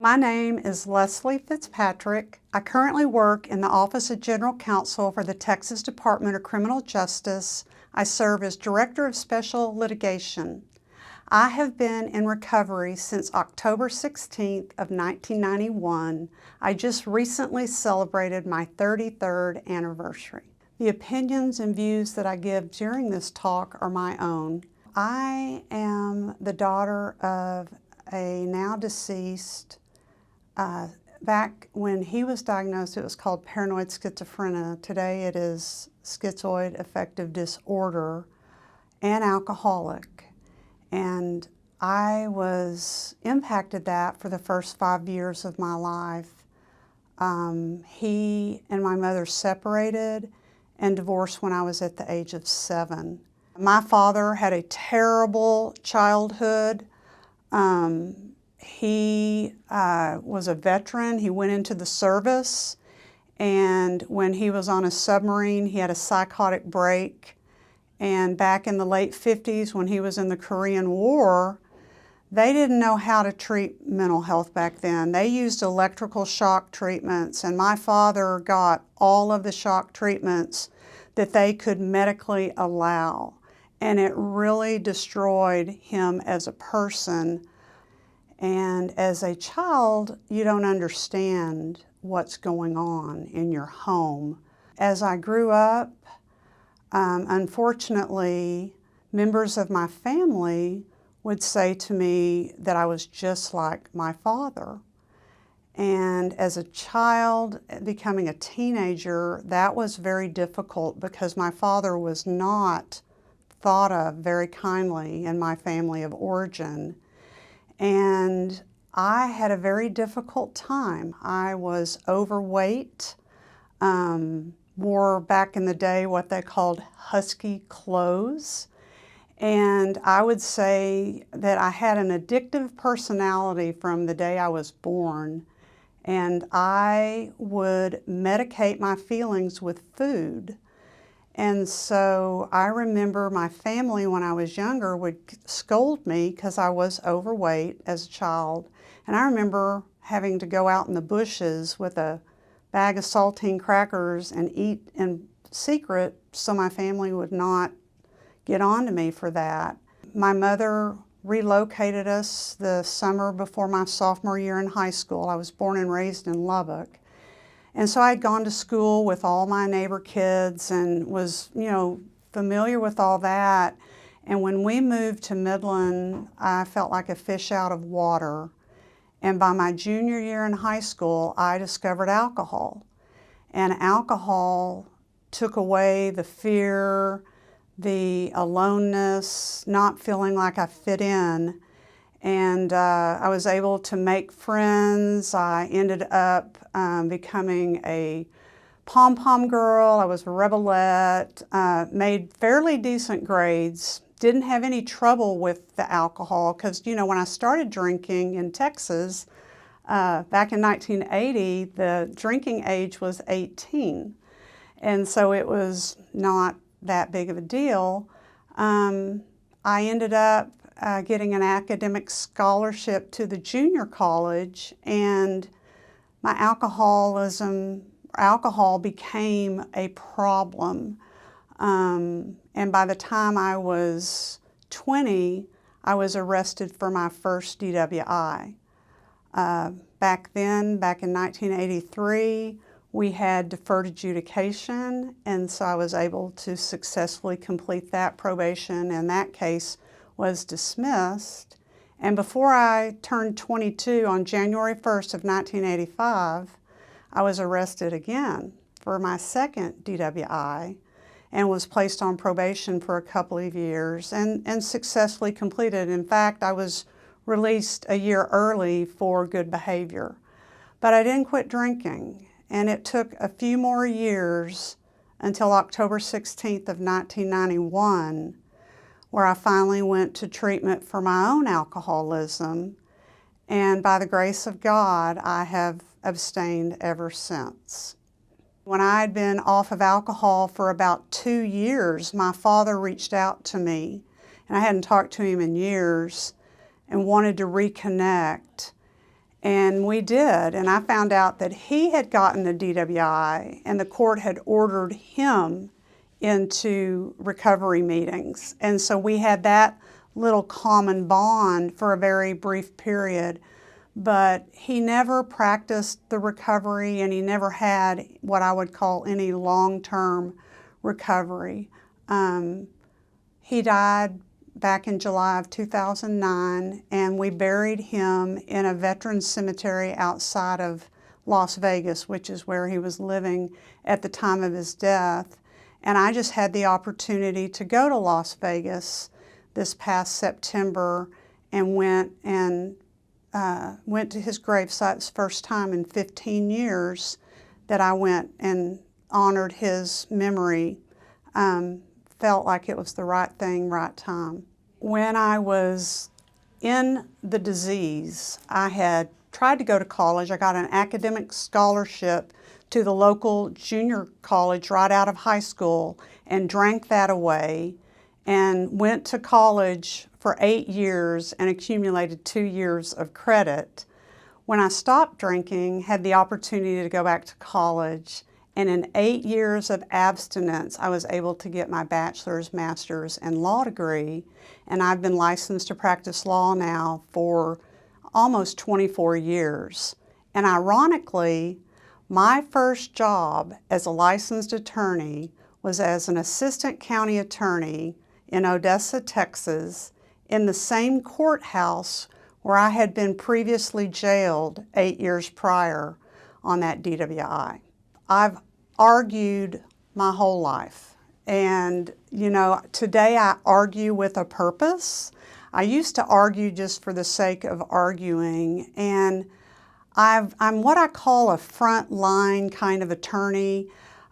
My name is Lesli Fitzpatrick. I currently work in the Office of General Counsel for the Texas Department of Criminal Justice. I serve as Director of Special Litigation. I have been in recovery since October 16th of 1991. I just recently celebrated my 33rd anniversary. The opinions and views that I give during this talk are my own. I am the daughter of a now deceased. Back when he was diagnosed, it was called paranoid schizophrenia. Today it is schizoid affective disorder and alcoholic. And I was impacted that for the first 5 years of my life. He and my mother separated and divorced when I was at the age of 7. My father had a terrible childhood. He was a veteran. He went into the service, and when he was on a submarine, he had a psychotic break. And back in the late 50s, when he was in the Korean War, they didn't know how to treat mental health back then. They used electrical shock treatments, and my father got all of the shock treatments that they could medically allow. And it really destroyed him as a person. And as a child, you don't understand what's going on in your home. As I grew up, unfortunately, members of my family would say to me that I was just like my father. And as a child, becoming a teenager, that was very difficult because my father was not thought of very kindly in my family of origin. And I had a very difficult time. I was overweight, wore back in the day what they called husky clothes. And I would say that I had an addictive personality from the day I was born. And I would medicate my feelings with food. And so I remember my family when I was younger would scold me because I was overweight as a child. And I remember having to go out in the bushes with a bag of saltine crackers and eat in secret so my family would not get on to me for that. My mother relocated us the summer before my sophomore year in high school. I was born and raised in Lubbock. And so I had gone to school with all my neighbor kids and was, familiar with all that. And when we moved to Midland, I felt like a fish out of water. And by my junior year in high school, I discovered alcohol. And alcohol took away the fear, the aloneness, not feeling like I fit in. And I was able to make friends. I ended up becoming a pom-pom girl. I was a rebelette, made fairly decent grades, didn't have any trouble with the alcohol because, when I started drinking in Texas back in 1980, the drinking age was 18. And so it was not that big of a deal. I ended up getting an academic scholarship to the junior college, and my alcohol became a problem. And by the time I was 20, I was arrested for my first DWI. Back then, back in 1983, we had deferred adjudication, and so I was able to successfully complete that probation, and that case was dismissed. And before I turned 22 on January 1st of 1985, I was arrested again for my second DWI and was placed on probation for a couple of years and successfully completed. In fact, I was released a year early for good behavior. But I didn't quit drinking, and it took a few more years until October 16th of 1991, where I finally went to treatment for my own alcoholism, and by the grace of God, I have abstained ever since. When I had been off of alcohol for about 2 years, my father reached out to me, and I hadn't talked to him in years, and wanted to reconnect. And we did, and I found out that he had gotten a DWI and the court had ordered him into recovery meetings. And so we had that little common bond for a very brief period. But he never practiced the recovery, and he never had what I would call any long-term recovery. He died back in July of 2009, and we buried him in a veterans cemetery outside of Las Vegas, which is where he was living at the time of his death. And I just had the opportunity to go to Las Vegas this past September and went to his gravesite. It's the first time in 15 years that I went and honored his memory. Felt like it was the right thing, right time. When I was in the disease, I had tried to go to college. I got an academic scholarship to the local junior college right out of high school and drank that away and went to college for 8 years and accumulated 2 years of credit. When I stopped drinking, had the opportunity to go back to college, and in 8 years of abstinence, I was able to get my bachelor's, master's, and law degree, and I've been licensed to practice law now for almost 24 years. And ironically, my first job as a licensed attorney was as an assistant county attorney in Odessa, Texas, in the same courthouse where I had been previously jailed 8 years prior on that DWI. I've argued my whole life, and today I argue with a purpose. I used to argue just for the sake of arguing, and I'm what I call a front line kind of attorney.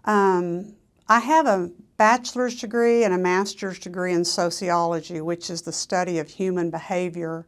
I have a bachelor's degree and a master's degree in sociology, which is the study of human behavior.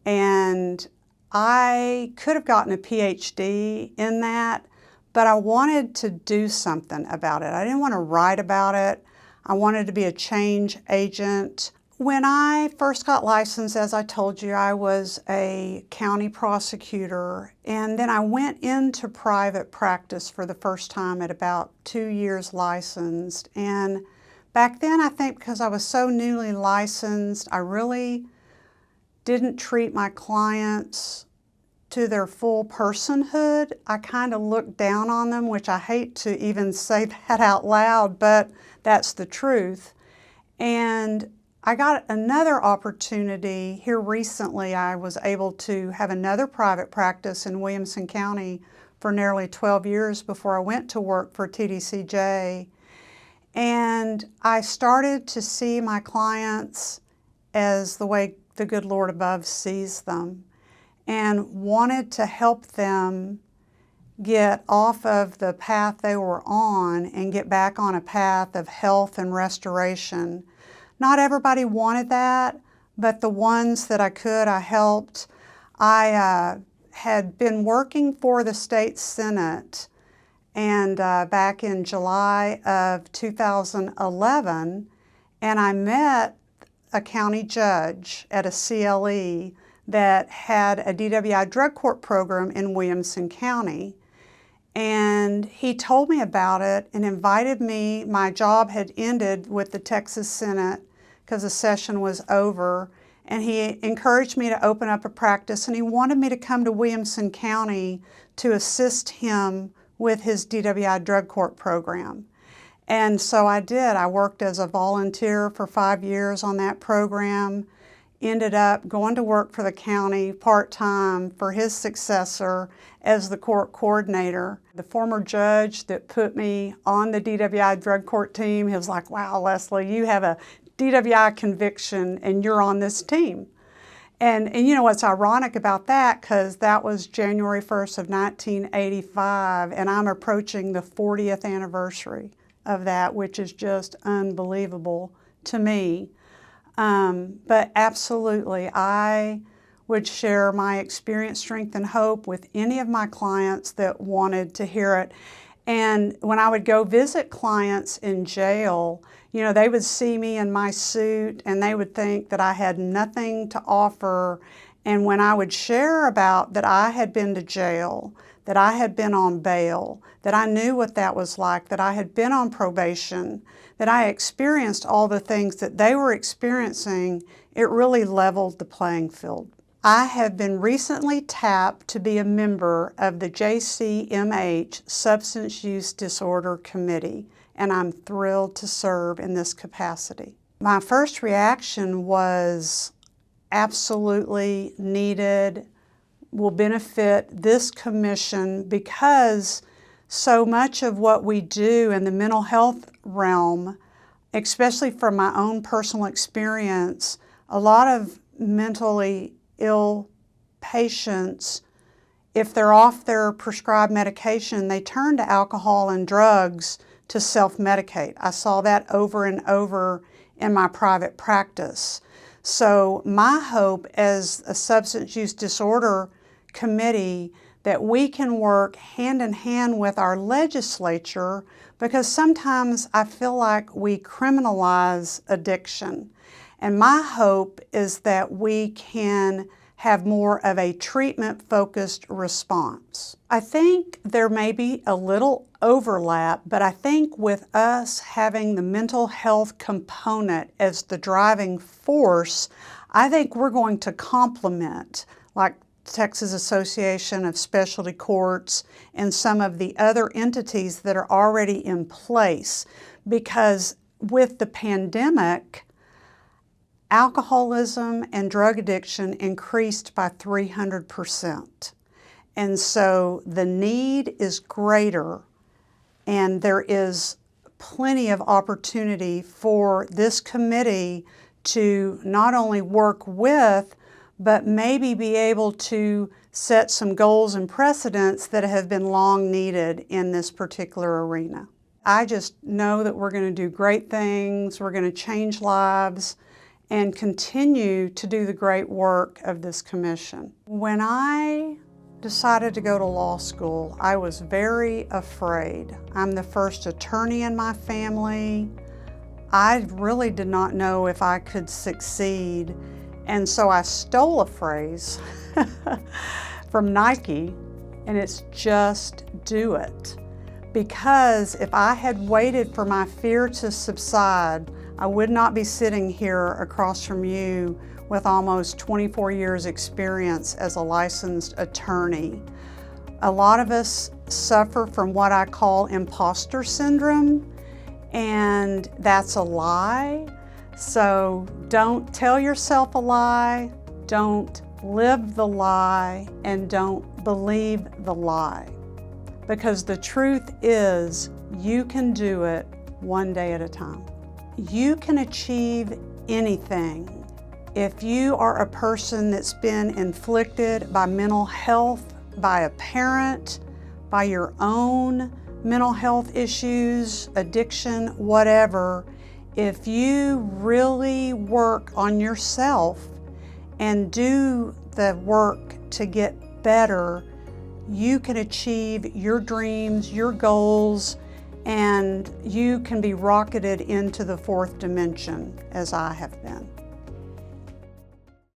And I could have gotten a PhD in that, but I wanted to do something about it. I didn't want to write about it. I wanted to be a change agent. When I first got licensed, as I told you, I was a county prosecutor, and then I went into private practice for the first time at about 2 years licensed. And back then, I think because I was so newly licensed, I really didn't treat my clients to their full personhood. I kind of looked down on them, which I hate to even say that out loud, but that's the truth. And I got another opportunity here recently. I was able to have another private practice in Williamson County for nearly 12 years before I went to work for TDCJ. And I started to see my clients as the way the good Lord above sees them, and wanted to help them get off of the path they were on and get back on a path of health and restoration. Not everybody wanted that, but the ones that I could, I helped. I had been working for the state senate, and back in July of 2011, and I met a county judge at a CLE that had a DWI drug court program in Williamson County. And he told me about it and invited me. My job had ended with the Texas Senate because the session was over. And he encouraged me to open up a practice, and he wanted me to come to Williamson County to assist him with his DWI drug court program. And so I did. I worked as a volunteer for 5 years on that program, ended up going to work for the county part-time for his successor as the court coordinator. The former judge that put me on the DWI drug court team, he was like, "Wow, Leslie, you have a DWI conviction and you're on this team." And you know what's ironic about that, because that was January 1st of 1985, and I'm approaching the 40th anniversary of that, which is just unbelievable to me. But absolutely, I would share my experience, strength, and hope with any of my clients that wanted to hear it. And when I would go visit clients in jail, they would see me in my suit and they would think that I had nothing to offer. And when I would share about that I had been to jail, that I had been on bail, that I knew what that was like, that I had been on probation, that I experienced all the things that they were experiencing, it really leveled the playing field. I have been recently tapped to be a member of the JSMH Substance Use Disorder Committee, and I'm thrilled to serve in this capacity. My first reaction was absolutely needed, will benefit this commission, because so much of what we do in the mental health realm, especially from my own personal experience, a lot of mentally ill patients, if they're off their prescribed medication, they turn to alcohol and drugs to self-medicate. I saw that over and over in my private practice. So my hope as a substance use disorder committee that we can work hand in hand with our legislature, because sometimes I feel like we criminalize addiction. And my hope is that we can have more of a treatment-focused response. I think there may be a little overlap, but I think with us having the mental health component as the driving force, I think we're going to complement, like Texas Association of Specialty Courts and some of the other entities that are already in place, because with the pandemic, alcoholism and drug addiction increased by 300%. And so the need is greater, and there is plenty of opportunity for this committee to not only work with, but maybe be able to set some goals and precedents that have been long needed in this particular arena. I just know that we're going to do great things, we're going to change lives, and continue to do the great work of this commission. When I decided to go to law school, I was very afraid. I'm the first attorney in my family. I really did not know if I could succeed, and so I stole a phrase from Nike, and it's just do it. Because if I had waited for my fear to subside, I would not be sitting here across from you with almost 24 years experience as a licensed attorney. A lot of us suffer from what I call imposter syndrome, and that's a lie. So don't tell yourself a lie, don't live the lie, and don't believe the lie. Because the truth is, you can do it one day at a time. You can achieve anything. If you are a person that's been inflicted by mental health, by a parent, by your own mental health issues, addiction, whatever, if you really work on yourself and do the work to get better, you can achieve your dreams, your goals, and you can be rocketed into the fourth dimension, as I have been.